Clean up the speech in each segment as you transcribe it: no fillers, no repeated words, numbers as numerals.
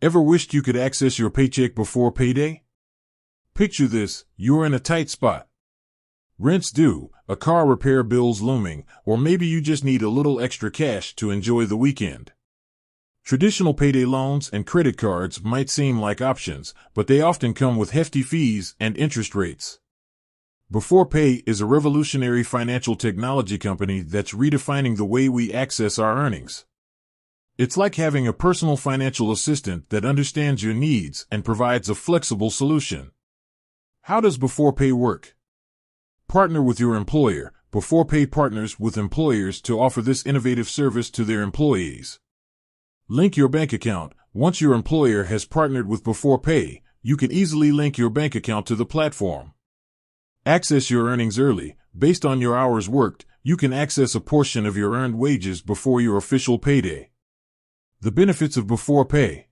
Ever wished you could access your paycheck before payday? Picture this: you're in a tight spot. Rent's due, a car repair bill's looming, or maybe you just need a little extra cash to enjoy the weekend. Traditional payday loans and credit cards might seem like options, but they often come with hefty fees and interest rates. Beforepay is a revolutionary financial technology company that's redefining the way we access our earnings. It's like having a personal financial assistant that understands your needs and provides a flexible solution. How does Beforepay work? Partner with your employer. Beforepay partners with employers to offer this innovative service to their employees. Link your bank account. Once your employer has partnered with Beforepay, you can easily link your bank account to the platform. Access your earnings early. Based on your hours worked, you can access a portion of your earned wages before your official payday. The benefits of Beforepay.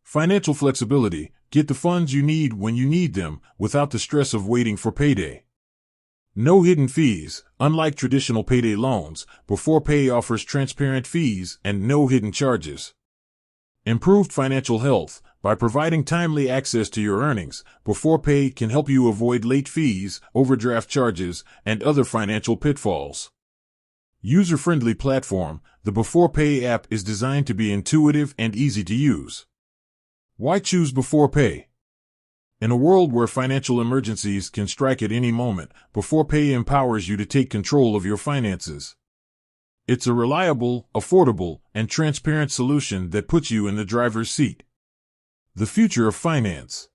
Financial flexibility. Get the funds you need when you need them, without the stress of waiting for payday. No hidden fees. Unlike traditional payday loans, Beforepay offers transparent fees and no hidden charges. Improved financial health. By providing timely access to your earnings, Beforepay can help you avoid late fees, overdraft charges, and other financial pitfalls. User-friendly platform. The Beforepay app is designed to be intuitive and easy to use. Why choose Beforepay? In a world where financial emergencies can strike at any moment, Beforepay empowers you to take control of your finances. It's a reliable, affordable, and transparent solution that puts you in the driver's seat. The future of finance.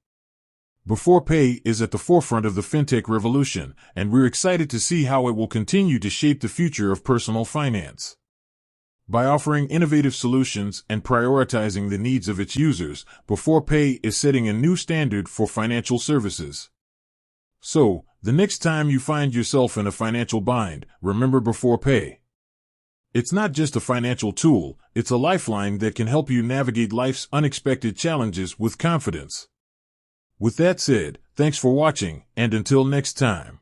Beforepay is at the forefront of the fintech revolution, and we're excited to see how it will continue to shape the future of personal finance. By offering innovative solutions and prioritizing the needs of its users, Beforepay is setting a new standard for financial services. So, the next time you find yourself in a financial bind, remember Beforepay. It's not just a financial tool, it's a lifeline that can help you navigate life's unexpected challenges with confidence. With that said, thanks for watching, and until next time.